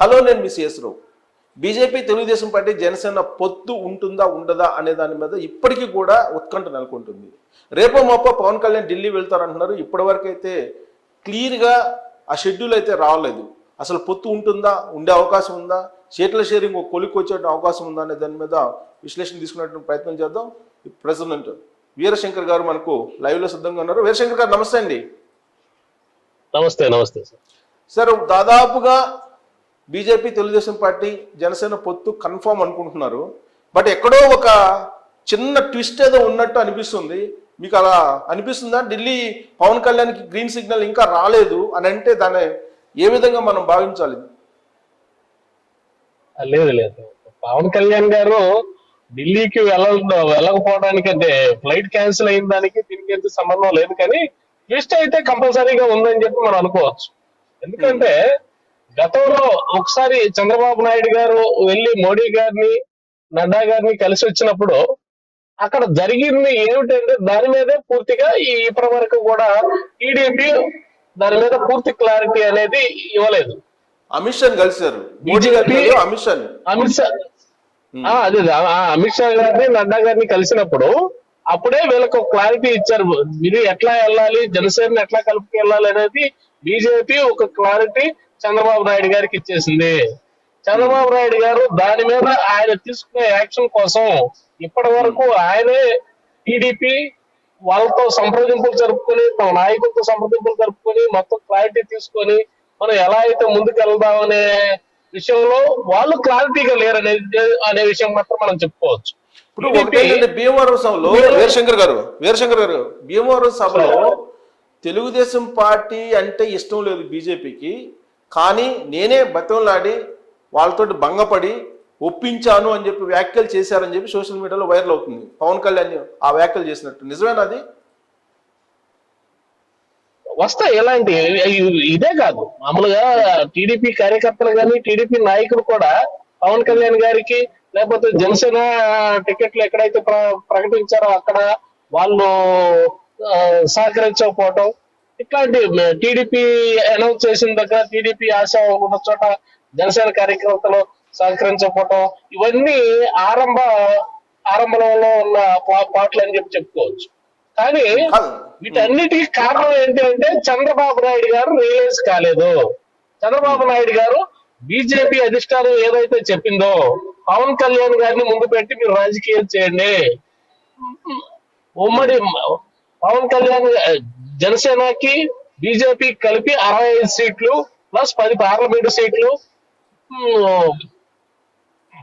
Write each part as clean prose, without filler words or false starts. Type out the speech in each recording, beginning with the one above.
Hello, నేను మీ CS రావు. BJP, Telugu Desam party, Janasena పొత్తు ఉంటుందా ఉండదా అనే దాని మీద ఇప్పటికీ కూడా ఉత్కంఠ నెలకొంటుంది. రేపో మాపో పవన్ కళ్యాణ్ ఢిల్లీ వెళ్తారంటున్నారు. ఇప్పటివరకు అయితే క్లియర్గా ఆ షెడ్యూల్ అయితే రాలేదు. అసలు పొత్తు ఉంటుందా, ఉండే అవకాశం ఉందా, సీట్ల షేరింగ్ ఒక కొలికి వచ్చే అవకాశం ఉందా అనే దాని మీద విశ్లేషణ తీసుకునేటువంటి ప్రయత్నం చేద్దాం. ప్రెసిడెంట్ వీరశంకర్ గారు మనకు లైవ్లో సిద్ధంగా ఉన్నారు. వీరశంకర్ గారు నమస్తే అండి. నమస్తే. నమస్తే సార్, దాదాపుగా బీజేపీ, తెలుగుదేశం పార్టీ, జనసేన పొత్తు కన్ఫామ్ అనుకుంటున్నారు. బట్ ఎక్కడో ఒక చిన్న ట్విస్ట్ ఏదో ఉన్నట్టు అనిపిస్తుంది. మీకు అలా అనిపిస్తుందా? ఢిల్లీ పవన్ కళ్యాణ్కి గ్రీన్ సిగ్నల్ ఇంకా రాలేదు అని అంటే దాన్ని ఏ విధంగా మనం భావించాలి? లేదు లేదు, పవన్ కళ్యాణ్ గారు ఢిల్లీకి వెళ్ళకపోవడానికి అంటే ఫ్లైట్ క్యాన్సిల్ అయిన దానికి దీనికి ఎంత సంబంధం లేదు, కానీ ట్విస్ట్ అయితే కంపల్సరీగా ఉందని చెప్పి మనం అనుకోవచ్చు. ఎందుకంటే గతంలో ఒకసారి చంద్రబాబు నాయుడు గారు వెళ్ళి మోడీ గారిని, నడ్డా గారిని కలిసి వచ్చినప్పుడు అక్కడ జరిగింది ఏమిటంటే దాని మీదే పూర్తిగా ఇప్పటి వరకు కూడా టీడీపీ దాని మీద పూర్తి క్లారిటీ అనేది ఇవ్వలేదు. అమిత్ షా కలిశారు, బీజేపీ అమిత్ షా అదే అమిత్ షా గారిని, నడ్డా గారిని కలిసినప్పుడు అప్పుడే వీళ్ళకు క్లారిటీ ఇచ్చారు. మీరు ఎట్లా వెళ్ళాలి, జనసేన ఎట్లా కలుపుకు వెళ్ళాలి అనేది బీజేపీ ఒక క్లారిటీ చంద్రబాబు నాయుడు గారికి ఇచ్చేసింది. చంద్రబాబు నాయుడు గారు దాని మీద ఆయన తీసుకునే యాక్షన్ కోసం ఇప్పటి వరకు ఆయనే టీడీపీ వాళ్ళతో సంప్రదింపులు జరుపుకొని, తమ నాయకులతో సంప్రదింపులు జరుపుకొని మొత్తం క్లారిటీ తీసుకొని మనం ఎలా అయితే ముందుకు వెళ్దామనే విషయంలో వాళ్ళు క్లారిటీగా లేరనేది అనే విషయం మాత్రం మనం చెప్పుకోవచ్చు. ఇప్పుడు భీమవరం సభలో వీరశంకర్ గారు భీమవరం సభలో తెలుగుదేశం పార్టీ అంటే ఇష్టం లేదు బీజేపీకి, కానీ నేనే బతంలాడి వాళ్ళతో భంగపడి ఒప్పించాను అని చెప్పి వ్యాఖ్యలు చేశారని చెప్పి సోషల్ మీడియాలో వైరల్ అవుతుంది. పవన్ కళ్యాణ్ ఆ వ్యాఖ్యలు చేసినట్టు నిజమేనా అది? వస్తాయి ఇలాంటి. ఇదే కాదు, మామూలుగా టీడీపీ కార్యకర్తలు కానీ టీడీపీ నాయకులు కూడా పవన్ కళ్యాణ్ గారికి లేకపోతే జనసేన టికెట్లు ఎక్కడైతే ప్రకటించారో అక్కడ వాళ్ళు సహకరించకపోవటం, ఇట్లాంటి టీడీపీ అనౌన్స్ చేసిన దగ్గర టీడీపీ ఆశ ఉన్న చోట జనసేన కార్యకర్తలు సహకరించకపోవటం, ఇవన్నీ ఆరంభంలో ఉన్న పాటలు అని చెప్పి చెప్పుకోవచ్చు. కానీ వీటన్నిటికీ కారణం ఏంటి అంటే చంద్రబాబు నాయుడు గారు రియలైజ్ కాలేదు. చంద్రబాబు నాయుడు గారు బీజేపీ అధిష్టానం ఏదైతే చెప్పిందో పవన్ కళ్యాణ్ గారిని ముందు పెట్టి మీరు రాజకీయం చేయండి, ఉమ్మడి పవన్ కళ్యాణ్ జనసేనకి బీజేపీ కలిపి 65 సీట్లు ప్లస్ 10 పార్లమెంటు సీట్లు,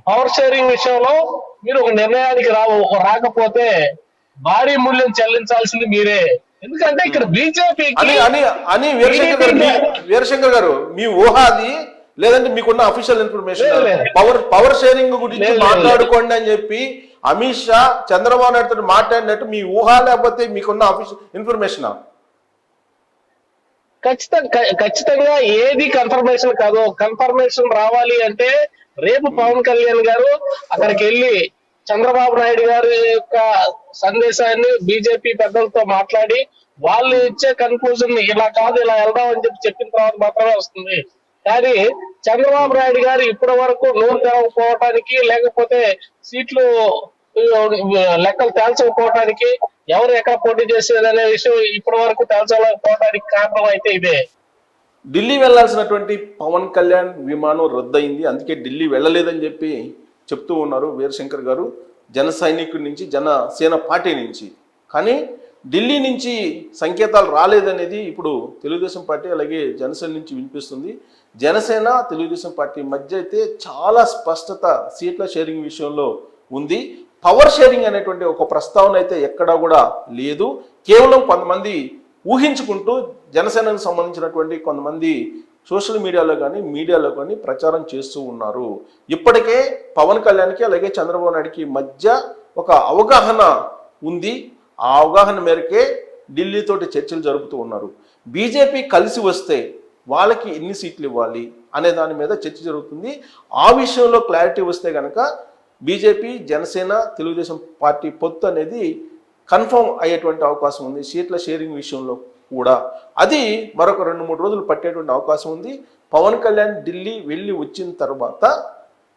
పవర్ షేరింగ్ విషయంలో మీరు ఒక నిర్ణయానికి రాకపోతే భారీ మూల్యం చెల్లించాల్సింది మీరే. ఎందుకంటే ఇక్కడ బీజేపీ అని వీరశంకర్ గారు మీ ఊహ అది, లేదంటే మీకున్న అఫీషియల్ ఇన్ఫర్మేషన్ పవర్ షేరింగ్ గురించి మాట్లాడుకోండి అని చెప్పి అమిత్ షా చంద్రబాబు నాయుడుతో మాట్లాడినట్టు మీ ఊహ, లేకపోతే మీకున్న అఫీషియల్ ఇన్ఫర్మేషన్? ఖచ్చితంగా ఏది కన్ఫర్మేషన్ కాదు. కన్ఫర్మేషన్ రావాలి అంటే రేపు పవన్ కళ్యాణ్ గారు అక్కడికి వెళ్ళి చంద్రబాబు నాయుడు గారి యొక్క సందేశాన్ని బీజేపీ పెద్దలతో మాట్లాడి వాళ్ళు ఇచ్చే కన్క్లూజన్ ఇలా కాదు ఇలా వెళ్దాం అని చెప్పిన తర్వాత మాత్రమే వస్తుంది. కానీ చంద్రబాబు నాయుడు గారు ఇప్పటి వరకు నోరు తెరవకపోవటానికి, లేకపోతే సీట్లు లెక్కలు తేల్చకపోవటానికి, ఎవరు ఎక్కడ పోటీ చేసేది అనే విషయం ఇప్పటి వరకు తేల్చలేకపోవడానికి కారణం అయితే ఇదే. ఢిల్లీ వెళ్లాల్సినటువంటి పవన్ కళ్యాణ్ విమానం రద్దయింది, అందుకే ఢిల్లీ వెళ్ళలేదని చెప్పి చెప్తూ ఉన్నారు వీరశంకర్ గారు, జన సైనికుడి నుంచి, జనసేన పార్టీ నుంచి. కానీ ఢిల్లీ నుంచి సంకేతాలు రాలేదనేది ఇప్పుడు తెలుగుదేశం పార్టీ అలాగే జనసేన నుంచి వినిపిస్తుంది. జనసేన తెలుగుదేశం పార్టీ మధ్య అయితే చాలా స్పష్టత సీట్ల షేరింగ్ విషయంలో ఉంది. పవర్ షేరింగ్ అనేటువంటి ఒక ప్రస్తావన అయితే ఎక్కడా కూడా లేదు. కేవలం కొంతమంది ఊహించుకుంటూ జనసేనకు సంబంధించినటువంటి కొంతమంది సోషల్ మీడియాలో కానీ మీడియాలో కానీ ప్రచారం చేస్తూ ఉన్నారు. ఇప్పటికే పవన్ కళ్యాణ్కి అలాగే చంద్రబాబు నాయుడుకి మధ్య ఒక అవగాహన ఉంది. ఆ అవగాహన మేరకే ఢిల్లీతోటి చర్చలు జరుపుతూ ఉన్నారు. బీజేపీ కలిసి వస్తే వాళ్ళకి ఎన్ని సీట్లు ఇవ్వాలి అనే దాని మీద చర్చ జరుగుతుంది. ఆ విషయంలో క్లారిటీ వస్తే కనుక బీజేపీ, జనసేన, తెలుగుదేశం పార్టీ పొత్తు అనేది కన్ఫర్మ్ అయ్యేటువంటి అవకాశం ఉంది. సీట్ల షేరింగ్ విషయంలో కూడా అది మరొక 2-3 రోజులు పట్టేటువంటి అవకాశం ఉంది. పవన్ కళ్యాణ్ ఢిల్లీ వెళ్ళి వచ్చిన తర్వాత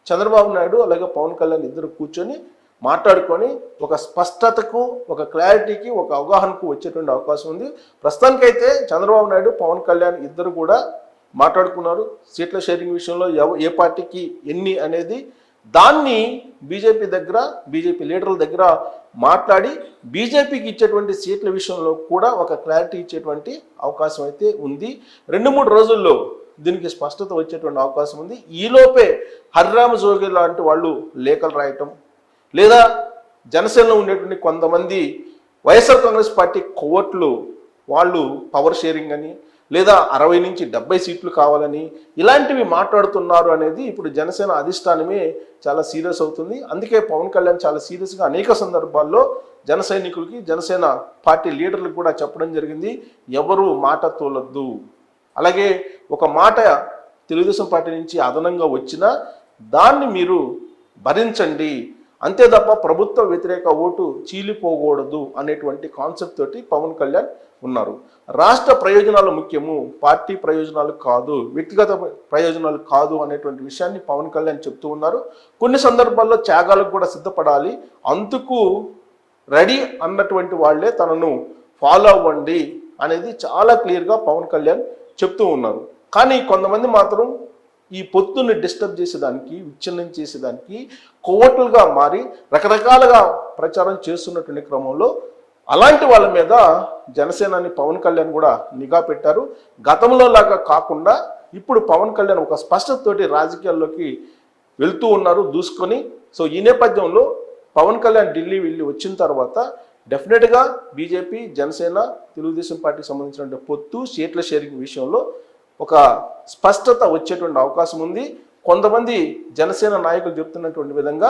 చంద్రబాబు నాయుడు అలాగే పవన్ కళ్యాణ్ ఇద్దరు కూర్చొని మాట్లాడుకొని ఒక స్పష్టతకు, ఒక క్లారిటీకి, ఒక అవగాహనకు వచ్చేటువంటి అవకాశం ఉంది. ప్రస్తుతానికైతే చంద్రబాబు నాయుడు పవన్ కళ్యాణ్ ఇద్దరు కూడా మాట్లాడుకున్నారు. సీట్ల షేరింగ్ విషయంలో ఏ పార్టీకి ఎన్ని అనేది దాన్ని బీజేపీ లీడర్ల దగ్గర మాట్లాడి బీజేపీకి ఇచ్చేటువంటి సీట్ల విషయంలో కూడా ఒక క్లారిటీ ఇచ్చేటువంటి అవకాశం అయితే ఉంది. 2-3 రోజుల్లో దీనికి స్పష్టత వచ్చేటువంటి అవకాశం ఉంది. ఈలోపే హరిరామ జోగి లాంటి వాళ్ళు లేఖలు రాయటం, లేదా జనసేనలో ఉండేటువంటి కొంతమంది వైఎస్ఆర్ కాంగ్రెస్ పార్టీ కోవట్లు వాళ్ళు పవర్ షేరింగ్ అని, లేదా 60 నుంచి 70 సీట్లు కావాలని ఇలాంటివి మాట్లాడుతున్నారు అనేది ఇప్పుడు జనసేన అధిష్టానమే చాలా సీరియస్ అవుతుంది. అందుకే పవన్ కళ్యాణ్ చాలా సీరియస్గా అనేక సందర్భాల్లో జన సైనికులకి, జనసేన పార్టీ లీడర్లకు కూడా చెప్పడం జరిగింది, ఎవరు మాట తోలొద్దు. అలాగే ఒక మాట తెలుగుదేశం పార్టీ నుంచి అదనంగా వచ్చినా దాన్ని మీరు భరించండి, అంతే తప్ప ప్రభుత్వ వ్యతిరేక ఓటు చీలిపోకూడదు అనేటువంటి కాన్సెప్ట్ తోటి పవన్ కళ్యాణ్ ఉన్నారు. రాష్ట్ర ప్రయోజనాలు ముఖ్యము, పార్టీ ప్రయోజనాలు కాదు, వ్యక్తిగత ప్రయోజనాలు కాదు అనేటువంటి విషయాన్ని పవన్ కళ్యాణ్ చెప్తూ ఉన్నారు. కొన్ని సందర్భాల్లో త్యాగాలకు కూడా సిద్ధపడాలి, అందుకు రెడీ అన్నటువంటి వాళ్ళే తనను ఫాలో అవ్వండి అనేది చాలా క్లియర్గా పవన్ కళ్యాణ్ చెప్తూ ఉన్నారు. కానీ కొంతమంది మాత్రం ఈ పొత్తుని డిస్టర్బ్ చేసేదానికి, విచ్ఛిన్నం చేసేదానికి కోవట్లుగా మారి రకరకాలుగా ప్రచారం చేస్తున్నటువంటి క్రమంలో అలాంటి వాళ్ళ మీద జనసేనాని పవన్ కళ్యాణ్ కూడా నిఘా పెట్టారు. గతంలో లాగా కాకుండా ఇప్పుడు పవన్ కళ్యాణ్ ఒక స్పష్టతతోటి రాజకీయాల్లోకి వెళ్తూ ఉన్నారు దూసుకొని. సో ఈ నేపథ్యంలో పవన్ కళ్యాణ్ ఢిల్లీ వెళ్ళి వచ్చిన తర్వాత డెఫినెట్గా బీజేపీ, జనసేన, తెలుగుదేశం పార్టీకి సంబంధించిన పొత్తు, సీట్ల షేరింగ్ విషయంలో ఒక స్పష్టత వచ్చేటువంటి అవకాశం ఉంది. కొంతమంది జనసేన నాయకులు చెప్తున్నటువంటి విధంగా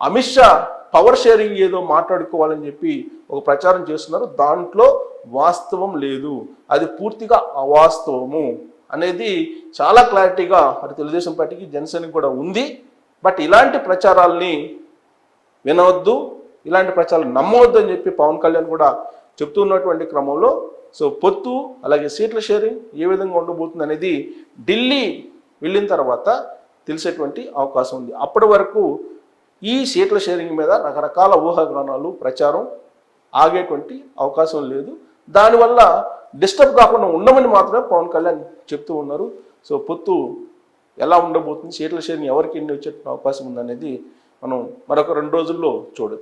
అమిత్ షా పవర్ షేరింగ్ ఏదో మాట్లాడుకోవాలని చెప్పి ఒక ప్రచారం చేస్తున్నారు, దాంట్లో వాస్తవం లేదు, అది పూర్తిగా అవాస్తవము అనేది చాలా క్లారిటీగా అటు తెలుగుదేశం పార్టీకి, జనసేనకి కూడా ఉంది. బట్ ఇలాంటి ప్రచారాల్ని వినవద్దు, ఇలాంటి ప్రచారాలు నమ్మవద్దు అని చెప్పి పవన్ కళ్యాణ్ కూడా చెప్తున్నటువంటి క్రమంలో సో పొత్తు అలాగే సీట్ల షేరింగ్ ఏ విధంగా ఉండబోతుంది అనేది ఢిల్లీ వెళ్ళిన తర్వాత తెలిసేటువంటి అవకాశం ఉంది. అప్పటి వరకు ఈ సీట్ల షేరింగ్ మీద రకరకాల ఊహాగానాలు, ప్రచారం ఆగేటువంటి అవకాశం లేదు. దానివల్ల డిస్టర్బ్ కాకుండా ఉండమని మాత్రమే పవన్ కళ్యాణ్ చెప్తూ ఉన్నారు. సో పొత్తు ఎలా ఉండబోతుంది, సీట్ల షేరింగ్ ఎవరికి ఎన్ని వచ్చే అవకాశం ఉందనేది మనం మరొక 2 రోజుల్లో చూడొచ్చు.